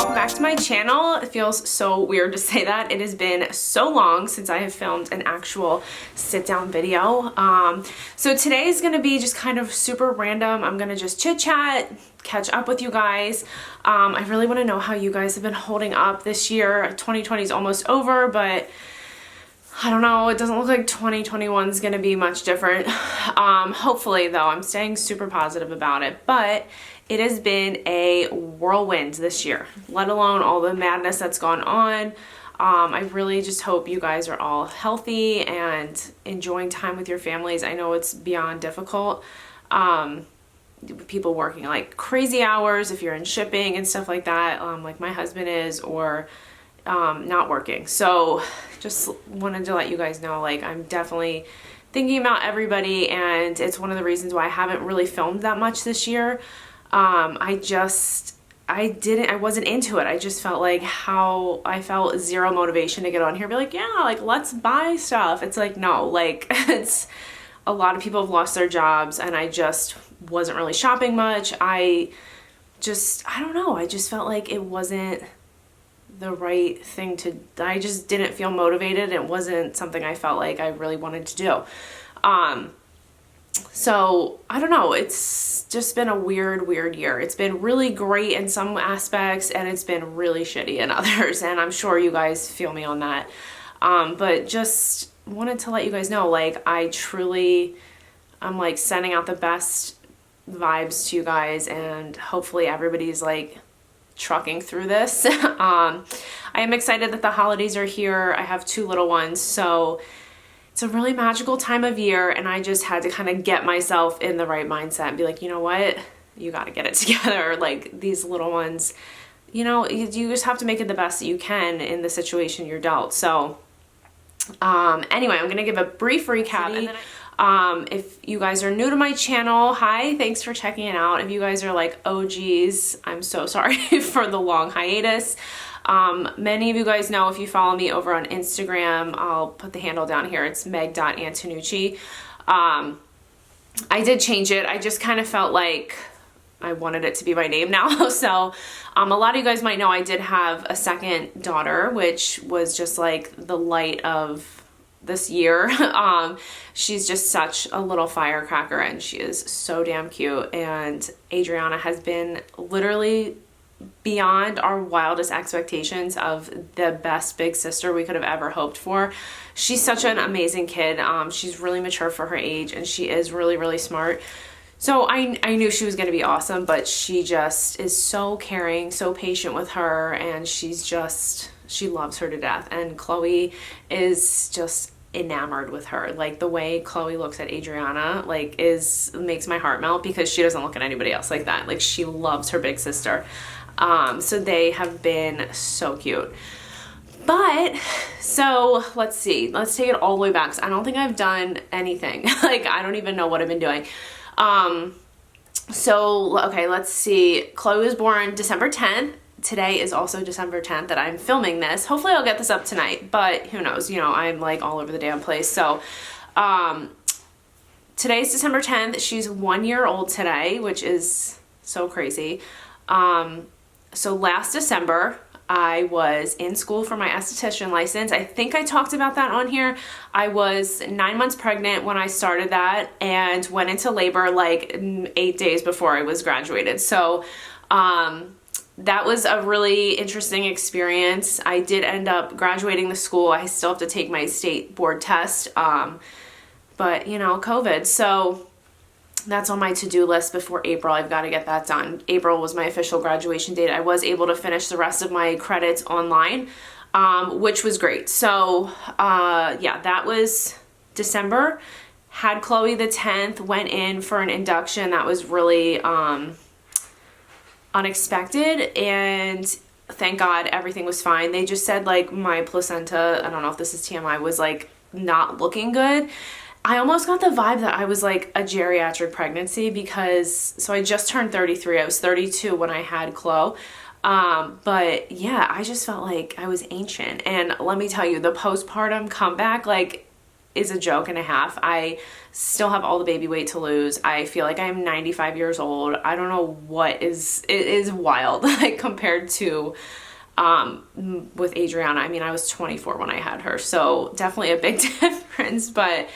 welcome back to my channel. It feels so weird to say that. It has been so long since I have filmed an actual sit down video. So today is gonna be just kind of super random. I'm gonna just chit chat, catch up with you guys. I really wanna know how you guys have been holding up this year. 2020 is almost over, but I don't know, it doesn't look like 2021 is gonna be much different. Hopefully though, I'm staying super positive about it, but it has been a whirlwind this year, let alone all the madness that's gone on. I really just hope you guys are all healthy and enjoying time with your families. I know it's beyond difficult. People working like crazy hours if you're in shipping and stuff like that, like my husband is, or not working. So just wanted to let you guys know, like, I'm definitely thinking about everybody, and it's one of the reasons why I haven't really filmed that much this year. I wasn't into it. I just felt like I felt zero motivation to get on here and be like, yeah, like, let's buy stuff. It's like, no, like, it's a lot of people have lost their jobs, and I just wasn't really shopping much. I don't know. I just felt like it wasn't the right thing I just didn't feel motivated. It wasn't something I felt like I really wanted to do. So I don't know, it's just been a weird year. It's been really great in some aspects, and it's been really shitty in others, and I'm sure you guys feel me on that. But just wanted to let you guys know, like, I'm like sending out the best vibes to you guys, and hopefully everybody's like trucking through this. I am excited that the holidays are here. I have 2 little ones, so it's a really magical time of year, and I just had to kind of get myself in the right mindset and be like, you know what, you got to get it together. Like, these little ones, you know, you just have to make it the best that you can in the situation you're dealt. So anyway, I'm gonna give a brief recap, and then if you guys are new to my channel, hi, thanks for checking it out. If you guys are like OGs, I'm so sorry for the long hiatus. Many of you guys know, if you follow me over on Instagram, I'll put the handle down here. It's meg.antinucci. I did change it. I just kind of felt like I wanted it to be my name now. So, a lot of you guys might know I did have a second daughter, which was just like the light of this year. She's just such a little firecracker, and she is so damn cute. And Adriana has been literally beyond our wildest expectations of the best big sister we could have ever hoped for. She's such an amazing kid. She's really mature for her age, and she is really smart. So I knew she was going to be awesome, but she just is so caring, so patient with her, and she loves her to death. And Chloe is just enamored with her. Like, the way Chloe looks at Adriana, like, makes my heart melt, because she doesn't look at anybody else like that. Like, she loves her big sister. So they have been so cute. But, so let's see, let's take it all the way back. So I don't think I've done anything. Like, I don't even know what I've been doing. So, okay, let's see. Chloe was born December 10th. Today is also December 10th that I'm filming this. Hopefully I'll get this up tonight, but who knows, you know, I'm like all over the damn place. So, today's December 10th. She's 1 year old today, which is so crazy. So last December, I was in school for my esthetician license. I think I talked about that on here. I was 9 months pregnant when I started that, and went into labor like 8 days before I was graduated. So that was a really interesting experience. I did end up graduating the school. I still have to take my state board test, but you know, COVID. So that's on my to-do list before April. I've got to get that done. April was my official graduation date. I was able to finish the rest of my credits online, which was great. So yeah, that was December. Had Chloe the 10th, went in for an induction. That was really unexpected, and thank God everything was fine. They just said, like, my placenta, I don't know if this is TMI, was like not looking good. I almost got the vibe that I was like a geriatric pregnancy, because, so I just turned 33. I was 32 when I had Chloe. But yeah, I just felt like I was ancient. And let me tell you, the postpartum comeback, like, is a joke and a half. I still have all the baby weight to lose. I feel like I'm 95 years old. I don't know what is, it is wild like compared to with Adriana. I mean, I was 24 when I had her, so definitely a big difference, but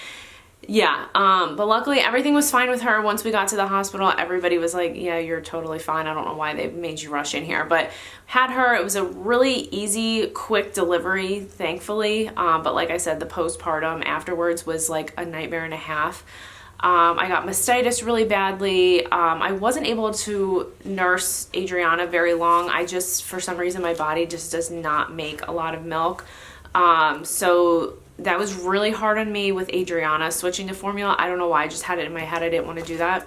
yeah, but luckily everything was fine with her. Once we got to the hospital, everybody was like, yeah, you're totally fine. I don't know why they made you rush in here, but had her. It was a really easy, quick delivery, thankfully. But like I said, the postpartum afterwards was like a nightmare and a half. I got mastitis really badly. I wasn't able to nurse Adriana very long. I just, for some reason, my body just does not make a lot of milk. So that was really hard on me with Adriana switching to formula. I don't know why. I just had it in my head. I didn't want to do that.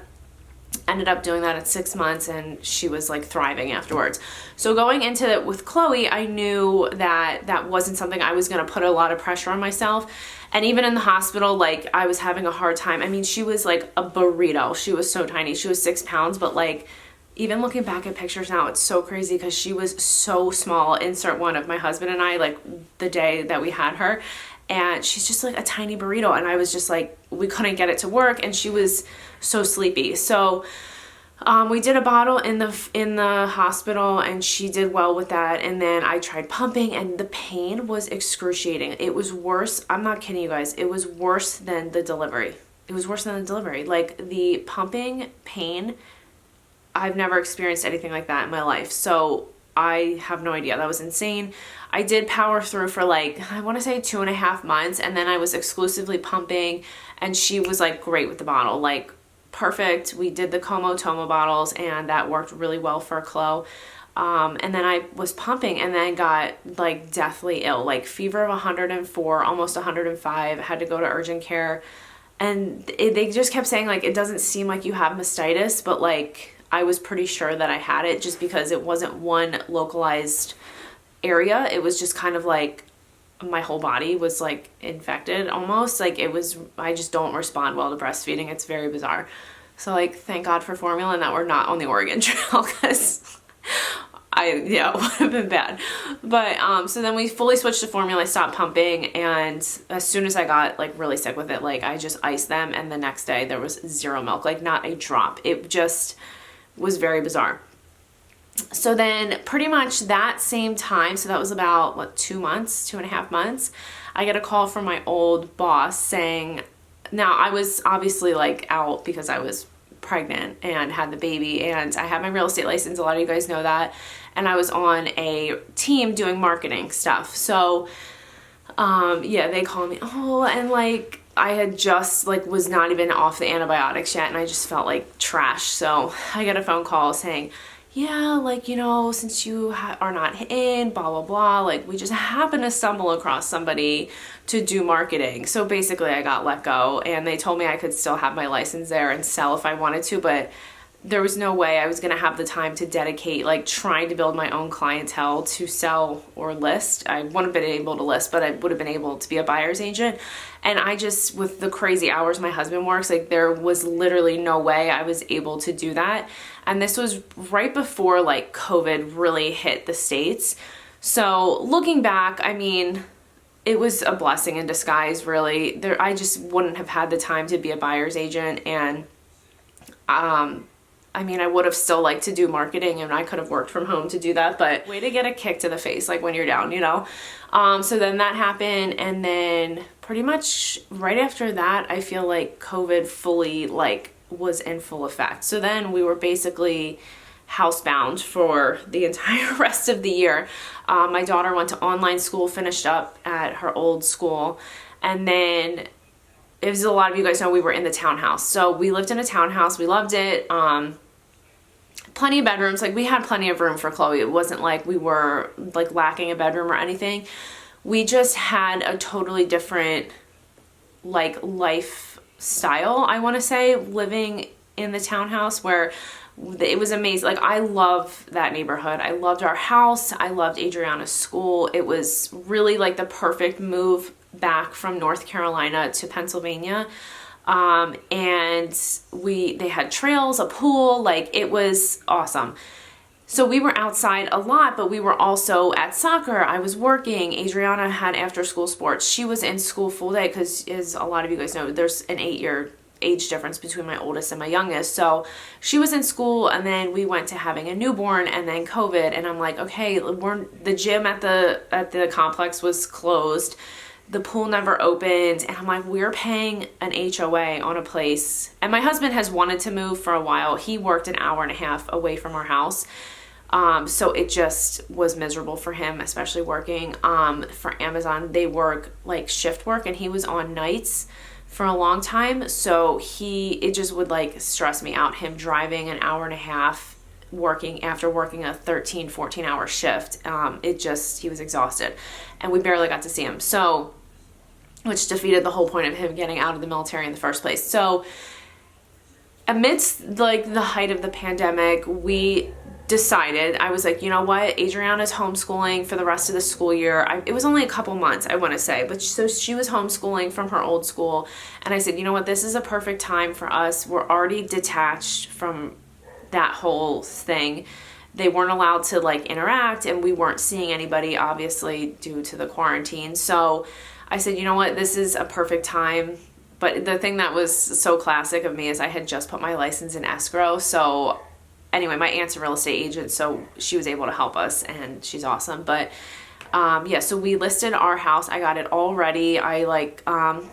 Ended up doing that at 6 months, and she was like thriving afterwards. So going into it with Chloe, I knew that that wasn't something I was going to put a lot of pressure on myself. And even in the hospital, like I was having a hard time. I mean, she was like a burrito. She was so tiny. She was 6 pounds, but like even looking back at pictures now, it's so crazy because she was so small. Insert one of my husband and I, like the day that we had her. And she's just like a tiny burrito. And I was just like, we couldn't get it to work. And she was so sleepy. So we did a bottle in the hospital, and she did well with that. And then I tried pumping, and the pain was excruciating. It was worse. I'm not kidding you guys. It was worse than the delivery. It was worse than the delivery. Like the pumping pain, I've never experienced anything like that in my life. So I have no idea. That was insane. I did power through for like, I want to say 2.5 months. And then I was exclusively pumping, and she was like great with the bottle, like perfect. We did the Como Tomo bottles, and that worked really well for Chloe. And then I was pumping, and then got like deathly ill, like fever of 104, almost 105, had to go to urgent care. And they just kept saying like, it doesn't seem like you have mastitis, but like I was pretty sure that I had it just because it wasn't one localized area. It was just kind of like my whole body was like infected almost. Like it was, I just don't respond well to breastfeeding. It's very bizarre. So like, thank God for formula and that we're not on the Oregon Trail, because it would have been bad. But so then we fully switched to formula. I stopped pumping, and as soon as I got like really sick with it, like I just iced them, and the next day there was zero milk, like not a drop. It just was very bizarre. So then pretty much that same time, so that was about what, 2.5 months, I get a call from my old boss saying, now I was obviously like out because I was pregnant and had the baby, and I had my real estate license. A lot of you guys know that. And I was on a team doing marketing stuff. So they called me, and like I had just like was not even off the antibiotics yet, and I just felt like trash. So I get a phone call saying, yeah, like, you know, since you are not in, blah, blah, blah, like we just happened to stumble across somebody to do marketing. So basically I got let go, and they told me I could still have my license there and sell if I wanted to, but there was no way I was going to have the time to dedicate, like trying to build my own clientele to sell or list. I wouldn't have been able to list, but I would have been able to be a buyer's agent. And I just, with the crazy hours my husband works, like there was literally no way I was able to do that. And this was right before like COVID really hit the States. So looking back, I mean, it was a blessing in disguise, really. I just wouldn't have had the time to be a buyer's agent, and I mean, I would have still liked to do marketing, and I could have worked from home to do that, but way to get a kick to the face, like when you're down, you know? So then that happened, and then pretty much right after that, I feel like COVID fully like was in full effect. So then we were basically housebound for the entire rest of the year. My daughter went to online school, finished up at her old school, and then as a lot of you guys know, we were in the townhouse. So we lived in a townhouse. We loved it. Plenty of bedrooms. Like we had plenty of room for Chloe. It wasn't like we were like lacking a bedroom or anything. We just had a totally different like lifestyle, I want to say, living in the townhouse, where it was amazing. Like I love that neighborhood. I loved our house. I loved Adriana's school. It was really like the perfect move back from North Carolina to Pennsylvania. And they had trails, a pool, like it was awesome. So we were outside a lot, but we were also at soccer. I was working. Adriana had after school sports. She was in school full day because, as a lot of you guys know, there's an 8-year age difference between my oldest and my youngest. So she was in school, and then we went to having a newborn, and then COVID. And I'm like, okay, the gym at the complex was closed. The pool never opened, and I'm like, we're paying an HOA on a place. And my husband has wanted to move for a while. He worked an hour and a half away from our house. So it just was miserable for him, especially working. For Amazon, they work like shift work, and he was on nights for a long time. So it just would like stress me out, him driving an hour and a half working after working a 13, 14 hour shift. He was exhausted, and we barely got to see him. So, which defeated the whole point of him getting out of the military in the first place. So amidst like the height of the pandemic, we decided, I was like, you know what, Adriana's homeschooling for the rest of the school year. It was only a couple months, I want to say, but so she was homeschooling from her old school, and I said, you know what, this is a perfect time for us. We're already detached from that whole thing. They weren't allowed to like interact, and we weren't seeing anybody, obviously, due to the quarantine. So I said, you know what, this is a perfect time. But the thing that was so classic of me is I had just put my license in escrow. So anyway, my aunt's a real estate agent, so she was able to help us, and she's awesome. But yeah, so we listed our house. I got it all ready. I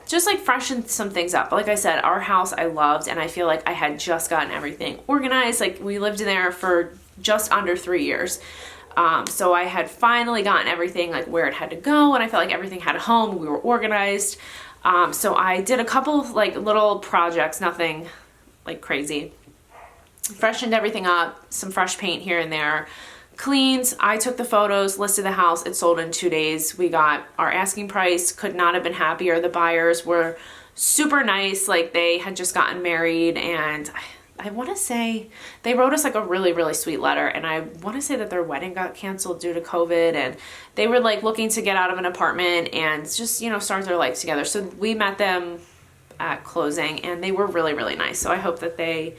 just freshened some things up. Like I said, our house I loved, and I feel like I had just gotten everything organized. Like, we lived there for just under 3 years. So I had finally gotten everything like where it had to go, and I felt like everything had a home. We were organized. So I did a couple like little projects, nothing like crazy. Freshened everything up, some fresh paint here and there, cleaned. I took the photos, listed the house. It sold in 2 days. We got our asking price, could not have been happier. The buyers were super nice. Like, they had just gotten married, and I want to say they wrote us like a really, really sweet letter. And I want to say that their wedding got canceled due to COVID, and they were like looking to get out of an apartment and just, you know, start their life together. So we met them at closing, and they were really, really nice. So I hope that they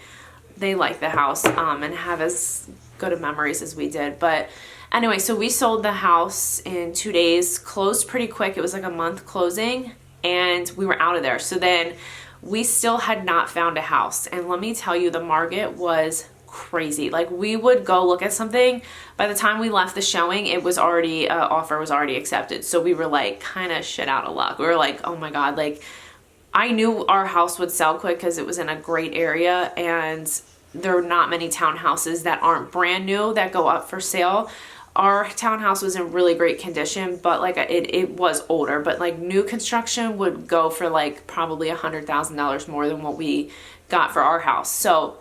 like the house and have as good of memories as we did. But anyway, so we sold the house in 2 days, closed pretty quick. It was like a month closing, and we were out of there. So then we still had not found a house. And let me tell you, the market was crazy. Like, we would go look at something. By the time we left the showing, it was already, offer was already accepted. So we were like kind of shit out of luck. We were like, oh my God, like, I knew our house would sell quick because it was in a great area, and there are not many townhouses that aren't brand new that go up for sale. Our townhouse was in really great condition, but like it was older, but like new construction would go for like probably $100,000 more than what we got for our house. So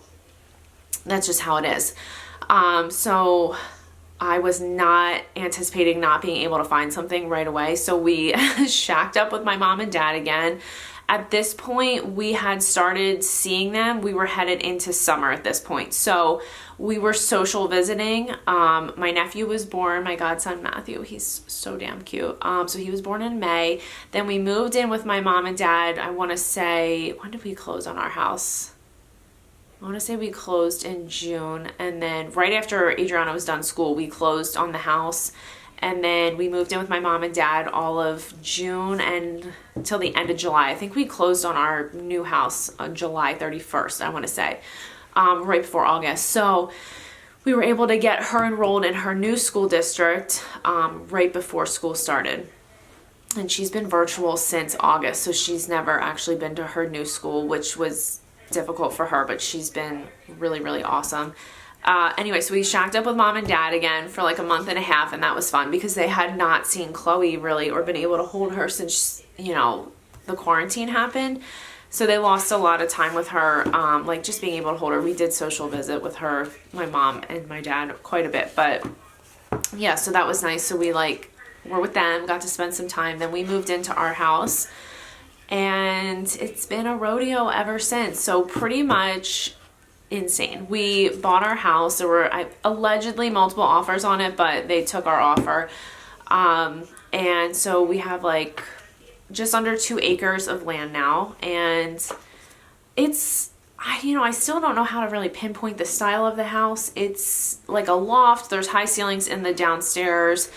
that's just how it is. So I was not anticipating not being able to find something right away. So we shacked up with my mom and dad again. At this point, we had started seeing them. We were headed into summer at this point. So we were social visiting. My nephew was born, my godson Matthew. He's so damn cute. So he was born in May. Then we moved in with my mom and dad. I want to say, when did we close on our house? I want to say we closed in June. And then right after Adriana was done school, we closed on the house. And then we moved in with my mom and dad all of June and until the end of July. I think we closed on our new house on July 31st, I want to say, right before August. So we were able to get her enrolled in her new school district right before school started. And she's been virtual since August, so she's never actually been to her new school, which was difficult for her, but she's been really, really awesome. Anyway, so we shacked up with mom and dad again for like a month and a half, and that was fun because they had not seen Chloe really or been able to hold her since, you know, the quarantine happened. So they lost a lot of time with her, like just being able to hold her. We did social visit with her, my mom and my dad, quite a bit, but yeah, so that was nice. So we like were with them, got to spend some time. Then we moved into our house, and it's been a rodeo ever since. So pretty much insane. We bought our house. There were allegedly multiple offers on it, but they took our offer. And so we have like just under 2 acres of land now, and it's I still don't know how to really pinpoint the style of the house. It's like a loft. There's high ceilings in the downstairs.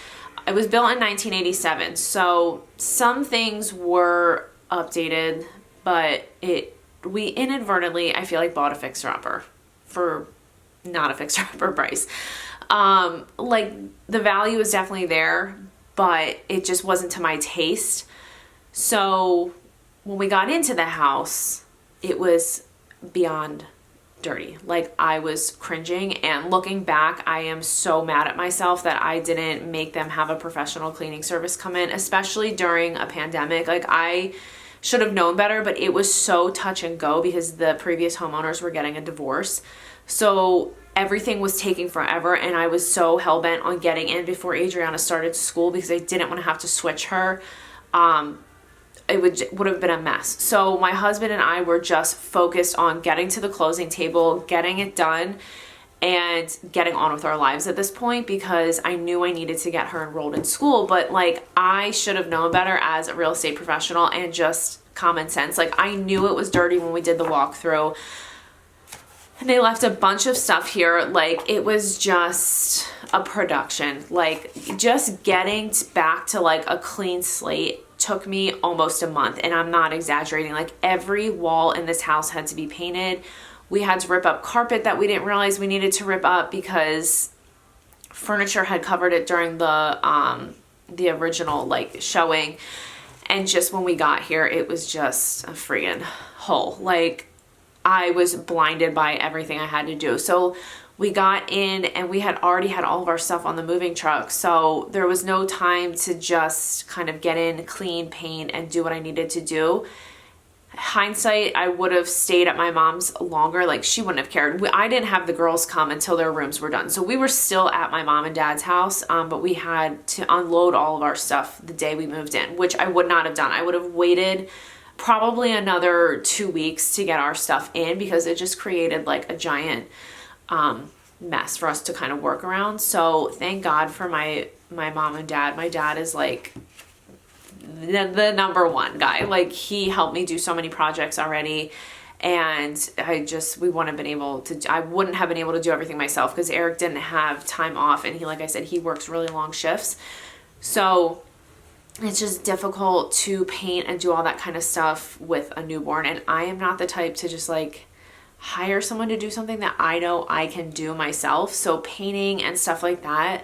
It was built in 1987, so some things were updated, but we inadvertently, I feel like, bought a fixer-upper for not a fixer-upper price. Like, the value is definitely there, but it just wasn't to my taste. So when we got into the house, it was beyond dirty. Like, I was cringing, and looking back, I am so mad at myself that I didn't make them have a professional cleaning service come in, especially during a pandemic. Like, I should have known better, but it was so touch and go because the previous homeowners were getting a divorce. So everything was taking forever, and I was so hell-bent on getting in before Adriana started school because I didn't want to have to switch her. It would have been a mess. So my husband and I were just focused on getting to the closing table, getting it done, and getting on with our lives at this point, because I knew I needed to get her enrolled in school. But like, I should have known better as a real estate professional, and just common sense. Like, I knew it was dirty when we did the walkthrough, and they left a bunch of stuff here. Like, it was just a production. Like, just getting back to like a clean slate took me almost a month, and I'm not exaggerating. Like, every wall in this house had to be painted. We had to rip up carpet that we didn't realize we needed to rip up because furniture had covered it during the original like showing. And just when we got here, it was just a friggin' hole. Like, I was blinded by everything I had to do. So we got in, and we had already had all of our stuff on the moving truck. So there was no time to just kind of get in, clean, paint, and do what I needed to do. Hindsight, I would have stayed at my mom's longer. Like, she wouldn't have cared. I didn't have the girls come until their rooms were done. So we were still at my mom and dad's house, but we had to unload all of our stuff the day we moved in, which I would not have done. I would have waited probably another 2 weeks to get our stuff in, because it just created like a giant mess for us to kind of work around. So thank God for my mom and dad. My dad is like the number one guy. Like, he helped me do so many projects already, and I wouldn't have been able to do everything myself because Eric didn't have time off, and he, like I said, he works really long shifts. So it's just difficult to paint and do all that kind of stuff with a newborn, and I am not the type to just like hire someone to do something that I know I can do myself. So painting and stuff like that,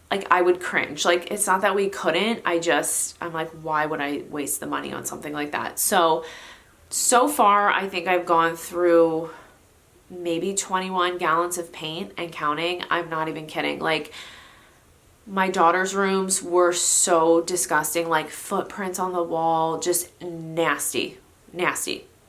like, I would cringe. Like, it's not that we couldn't, I'm like, why would I waste the money on something like that? So far, I think I've gone through maybe 21 gallons of paint and counting. I'm not even kidding. Like, my daughter's rooms were so disgusting, like footprints on the wall, just nasty.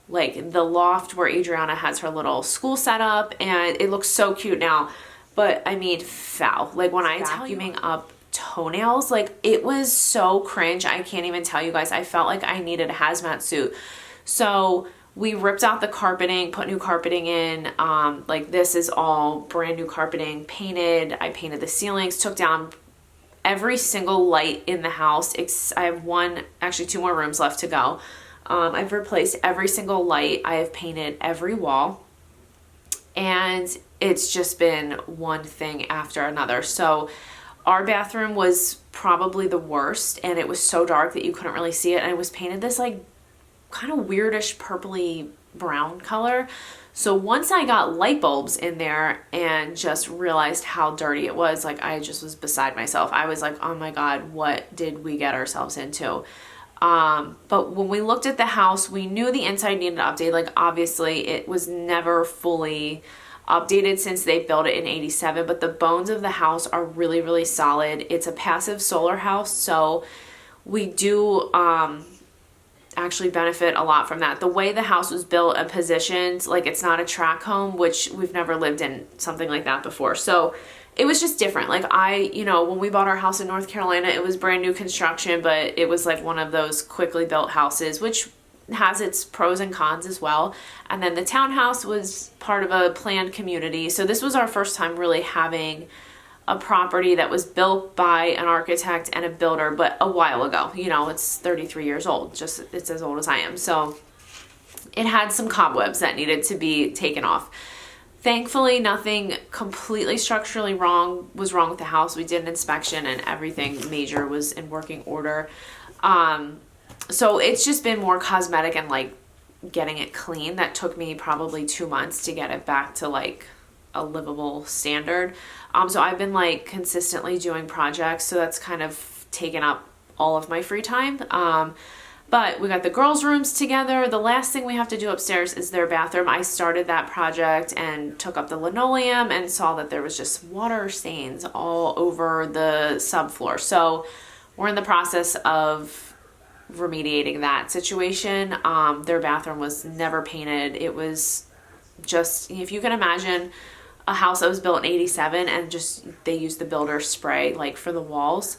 Like, the loft where Adriana has her little school set up, and it looks so cute now, but I mean, foul. Like, when I vacuuming up toenails, like, it was so cringe. I can't even tell you guys. I felt like I needed a hazmat suit. So we ripped out the carpeting, put new carpeting in. Like, this is all brand new carpeting, painted. I painted the ceilings, took down every single light in the house. I have actually two more rooms left to go. I've replaced every single light. I have painted every wall, and it's just been one thing after another. So our bathroom was probably the worst, and it was so dark that you couldn't really see it. And it was painted this like kind of weirdish purpley brown color. So once I got light bulbs in there and just realized how dirty it was, like, I just was beside myself. I was like, oh my God, what did we get ourselves into? But when we looked at the house, we knew the inside needed an update. Like, obviously it was never fully updated since they built it in 87, but the bones of the house are really, really solid. It's a passive solar house, so we do actually benefit a lot from that. The way the house was built and positioned, like, it's not a tract home, which we've never lived in something like that before. So it was just different. Like, when we bought our house in North Carolina, it was brand new construction, but it was like one of those quickly built houses, which has its pros and cons as well. And then the townhouse was part of a planned community. So this was our first time really having a property that was built by an architect and a builder, but a while ago. It's 33 years old. It's as old as I am. So it had some cobwebs that needed to be taken off. Thankfully, nothing completely structurally was wrong with the house. We did an inspection and everything major was in working order. So it's just been more cosmetic and like getting it clean. That took me probably 2 months to get it back to like a livable standard. So I've been like consistently doing projects, so that's kind of taken up all of my free time. But we got the girls' rooms together. The last thing we have to do upstairs is their bathroom. I started that project and took up the linoleum and saw that there was just water stains all over the subfloor. So we're in the process of remediating that situation. Their bathroom was never painted. It was just, if you can imagine a house that was built in 87 and just they used the builder spray like for the walls.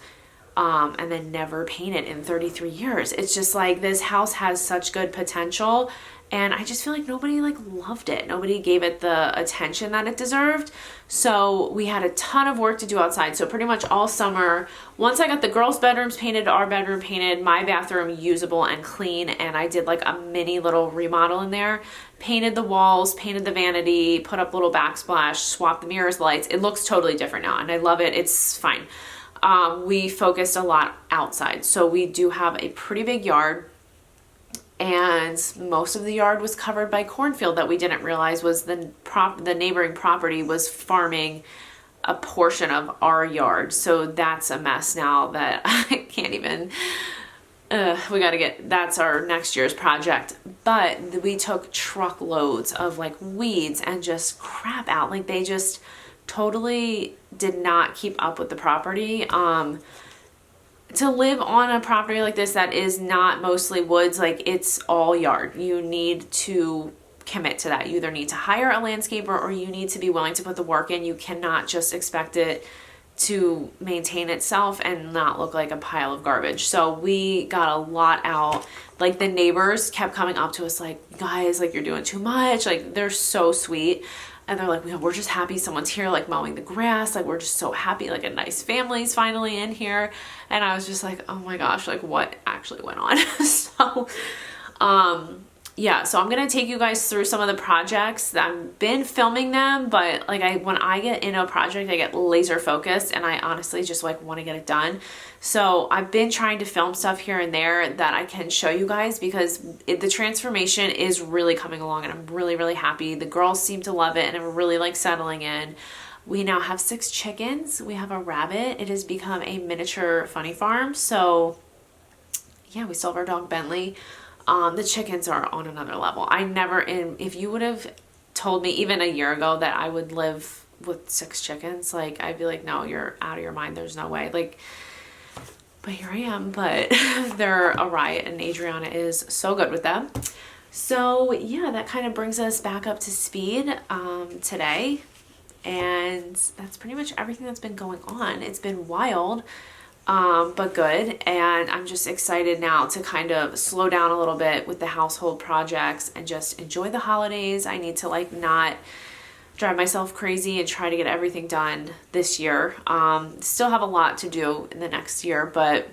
And then never painted in 33 years. It's just like this house has such good potential, and I just feel like nobody like loved it. Nobody gave it the attention that it deserved. So we had a ton of work to do outside. So pretty much all summer, once I got the girls' bedrooms painted, our bedroom painted, my bathroom usable and clean, and I did like a mini little remodel in there, painted the walls, painted the vanity, put up little backsplash, swapped the mirrors, lights. It looks totally different now, and I love it. It's fine. We focused a lot outside. So we do have a pretty big yard, and most of the yard was covered by cornfield that we didn't realize was the neighboring property was farming a portion of our yard. So that's a mess now that I can't even, that's our next year's project. But we took truckloads of like weeds and just crap out. Like they just totally did not keep up with the property. To live on a property like this that is not mostly woods, like it's all yard, you need to commit to that. You either need to hire a landscaper or you need to be willing to put the work in. You cannot just expect it to maintain itself and not look like a pile of garbage. So we got a lot out. Like the neighbors kept coming up to us like, guys, like you're doing too much. Like they're so sweet. And they're like, we're just happy someone's here, like mowing the grass. Like, we're just so happy, like a nice family's finally in here. And I was just like, oh my gosh, like what actually went on? So, yeah, so I'm going to take you guys through some of the projects. I've been filming them, but like when I get in a project, I get laser focused and I honestly just like want to get it done. So I've been trying to film stuff here and there that I can show you guys because the transformation is really coming along and I'm really, really happy. The girls seem to love it and I'm really like settling in. We now have 6 chickens. We have a rabbit. It has become a miniature funny farm. So yeah, we still have our dog Bentley. The chickens are on another level. If you would have told me even a year ago that I would live with 6 chickens, like I'd be like, no, you're out of your mind. There's no way. Like, but here I am, but they're a riot and Adriana is so good with them. So yeah, that kind of brings us back up to speed, today. And that's pretty much everything that's been going on. It's been wild. But good. And I'm just excited now to kind of slow down a little bit with the household projects and just enjoy the holidays. I need to like not drive myself crazy and try to get everything done this year. Still have a lot to do in the next year, but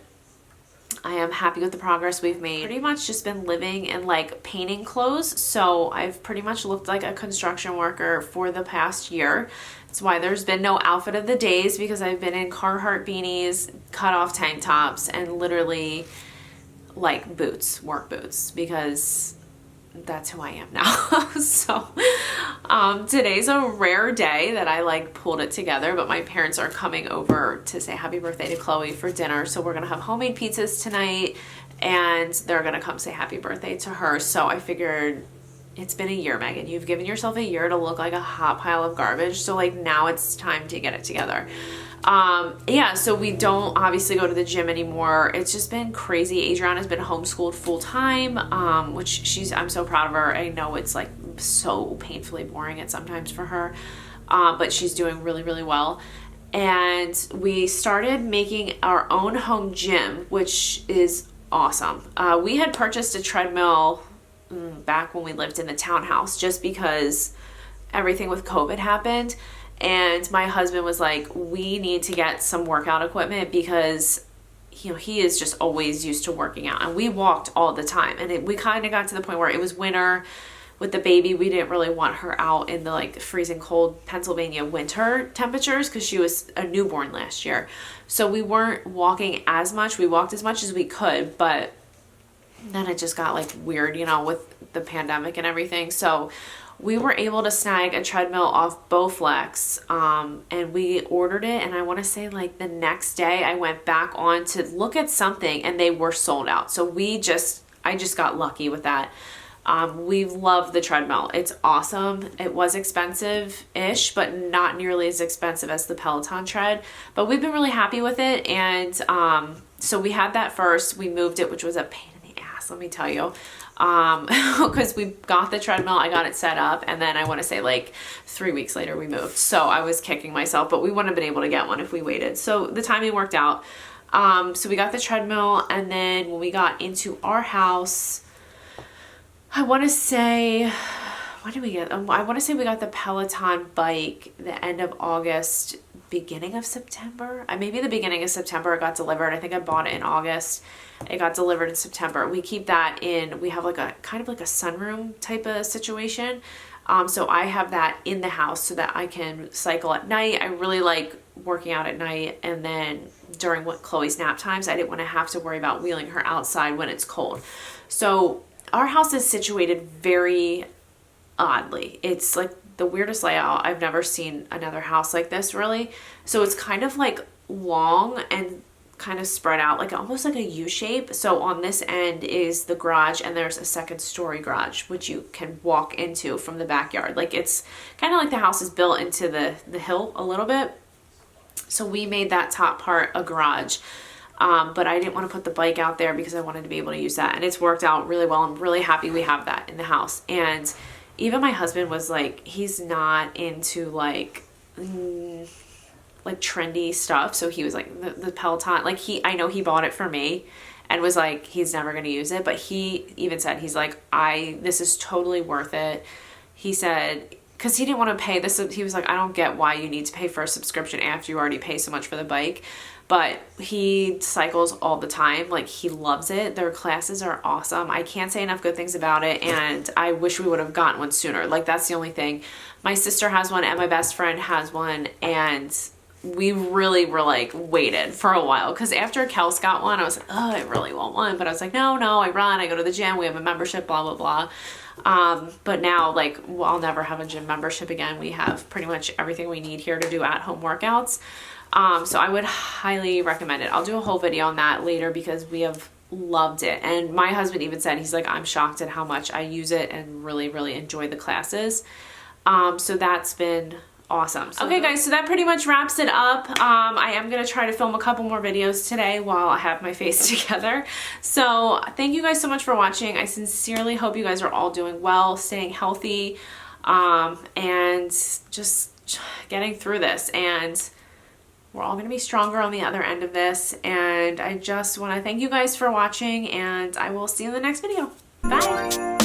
I am happy with the progress we've made. Pretty much just been living in like painting clothes. So I've pretty much looked like a construction worker for the past year. That's why there's been no outfit of the days because I've been in Carhartt beanies, cut off tank tops, and literally like boots, work boots, because that's who I am now. So today's a rare day that I like pulled it together, but my parents are coming over to say happy birthday to Chloe for dinner. So we're gonna have homemade pizzas tonight and they're gonna come say happy birthday to her. So I figured it's been a year, Megan. You've given yourself a year to look like a hot pile of garbage. So like now it's time to get it together. Yeah, so we don't obviously go to the gym anymore. It's just been crazy. Adriana's been homeschooled full time, which I'm so proud of her. I know it's like so painfully boring at sometimes for her, but she's doing really, really well. And we started making our own home gym, which is awesome. We had purchased a treadmill back when we lived in the townhouse just because everything with COVID happened. And my husband was like, we need to get some workout equipment because he is just always used to working out, and we walked all the time. And we kind of got to the point where it was winter with the baby. We didn't really want her out in the like freezing cold Pennsylvania winter temperatures because she was a newborn last year. So we weren't walking as much. We walked as much as we could, but then it just got like weird, with the pandemic and everything. So we were able to snag a treadmill off Bowflex, and we ordered it. And I want to say like the next day I went back on to look at something and they were sold out. So I just got lucky with that. We love the treadmill. It's awesome. It was expensive-ish, but not nearly as expensive as the Peloton tread. But we've been really happy with it. And so we had that first. We moved it, which was a pain in the ass, let me tell you. Because we got the treadmill, I got it set up, and then I want to say like 3 weeks later we moved. So I was kicking myself, but we wouldn't have been able to get one if we waited. So the timing worked out. So we got the treadmill, and then when we got into our house, I want to say, when did we get? I want to say we got the Peloton bike the end of August, beginning of September. Maybe the beginning of September it got delivered. I think I bought it in August. It got delivered in September. We keep that in, we have like a kind of like a sunroom type of situation. So I have that in the house so that I can cycle at night. I really like working out at night, and then during Chloe's nap times, I didn't want to have to worry about wheeling her outside when it's cold. So our house is situated very oddly. It's like the weirdest layout. I've never seen another house like this, really. So it's kind of like long and kind of spread out, like almost like a U shape. So on this end is the garage, and there's a second story garage which you can walk into from the backyard. Like it's kind of like the house is built into the hill a little bit. So we made that top part a garage. But I didn't want to put the bike out there because I wanted to be able to use that, and it's worked out really well. I'm really happy we have that in the house. And even my husband was like, he's not into like trendy stuff. So he was like the Peloton, like I know he bought it for me and was like, he's never going to use it. But he even said, he's like, this is totally worth it. He said, because he didn't want to pay this. He was like, I don't get why you need to pay for a subscription after you already pay so much for the bike. But he cycles all the time. Like, he loves it. Their classes are awesome. I can't say enough good things about it, and I wish we would have gotten one sooner. Like, that's the only thing. My sister has one, and my best friend has one, and we really were like waited for a while, because after Kels got one, I was like, oh, I really want one. But I was like, no, I run, I go to the gym, we have a membership, blah, blah, blah. But now, like, well, I'll never have a gym membership again. We have pretty much everything we need here to do at-home workouts. So I would highly recommend it. I'll do a whole video on that later because we have loved it. And my husband even said, he's like, I'm shocked at how much I use it and really, really enjoy the classes. So that's been awesome. Okay guys, so that pretty much wraps it up. I am going to try to film a couple more videos today while I have my face together. So thank you guys so much for watching. I sincerely hope you guys are all doing well, staying healthy, and just getting through this. And we're all going to be stronger on the other end of this. And I just want to thank you guys for watching, and I will see you in the next video. Bye!